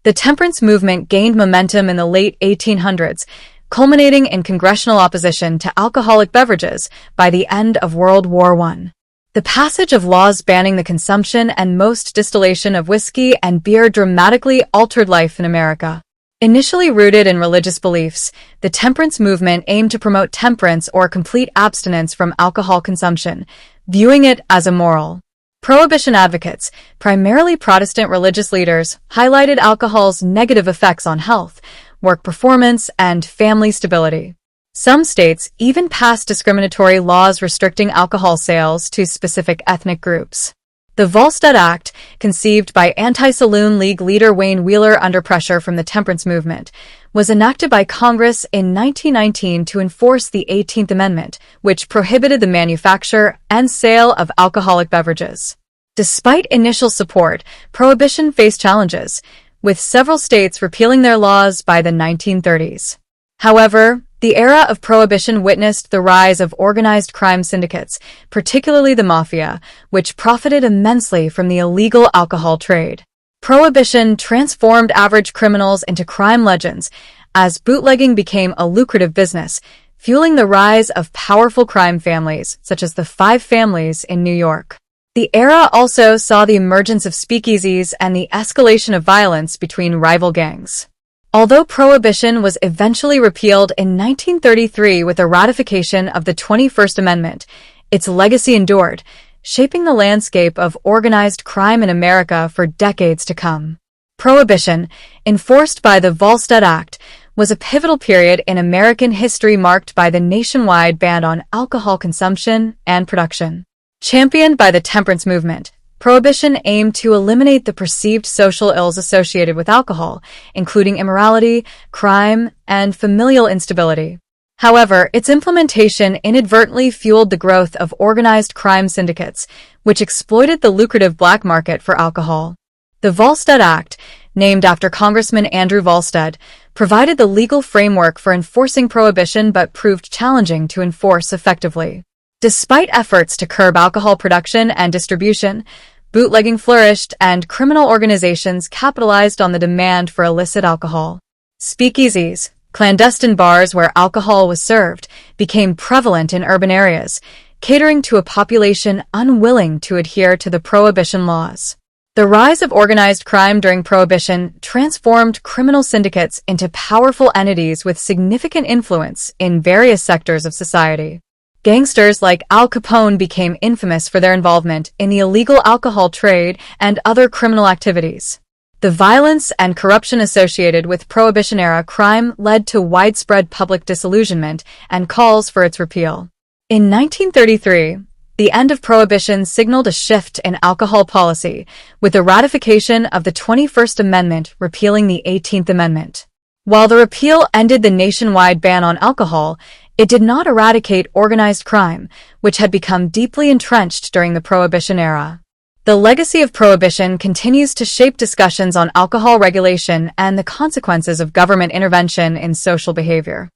The temperance movement gained momentum in the late 1800s, culminating in congressional opposition to alcoholic beverages by the end of World War I. The passage of laws banning the consumption and most distillation of whiskey and beer dramatically altered life in America. Initially rooted in religious beliefs, the temperance movement aimed to promote temperance or complete abstinence from alcohol consumption, viewing it as immoral. Prohibition advocates, primarily Protestant religious leaders, highlighted alcohol's negative effects on health, work performance, and family stability. Some states even passed discriminatory laws restricting alcohol sales to specific ethnic groups. The Volstead Act, conceived by Anti-Saloon League leader Wayne Wheeler under pressure from the temperance movement, was enacted by Congress in 1919 to enforce the 18th Amendment, which prohibited the manufacture and sale of alcoholic beverages. Despite initial support, Prohibition faced challenges, with several states repealing their laws by the 1930s. However, the era of Prohibition witnessed the rise of organized crime syndicates, particularly the mafia, which profited immensely from the illegal alcohol trade. Prohibition transformed average criminals into crime legends, as bootlegging became a lucrative business, fueling the rise of powerful crime families, such as the Five Families in New York. The era also saw the emergence of speakeasies and the escalation of violence between rival gangs. Although Prohibition was eventually repealed in 1933 with the ratification of the 21st Amendment, its legacy endured, shaping the landscape of organized crime in America for decades to come. Prohibition, enforced by the Volstead Act, was a pivotal period in American history marked by the nationwide ban on alcohol consumption and production. Championed by the temperance movement, Prohibition aimed to eliminate the perceived social ills associated with alcohol, including immorality, crime, and familial instability. However, its implementation inadvertently fueled the growth of organized crime syndicates, which exploited the lucrative black market for alcohol. The Volstead Act, named after Congressman Andrew Volstead, provided the legal framework for enforcing prohibition but proved challenging to enforce effectively. Despite efforts to curb alcohol production and distribution, bootlegging flourished and criminal organizations capitalized on the demand for illicit alcohol. Speakeasies, clandestine bars where alcohol was served, became prevalent in urban areas, catering to a population unwilling to adhere to the prohibition laws. The rise of organized crime during Prohibition transformed criminal syndicates into powerful entities with significant influence in various sectors of society. Gangsters like Al Capone became infamous for their involvement in the illegal alcohol trade and other criminal activities. The violence and corruption associated with Prohibition-era crime led to widespread public disillusionment and calls for its repeal. In 1933, the end of Prohibition signaled a shift in alcohol policy, with the ratification of the 21st Amendment repealing the 18th Amendment. While the repeal ended the nationwide ban on alcohol, it did not eradicate organized crime, which had become deeply entrenched during the Prohibition era. The legacy of Prohibition continues to shape discussions on alcohol regulation and the consequences of government intervention in social behavior.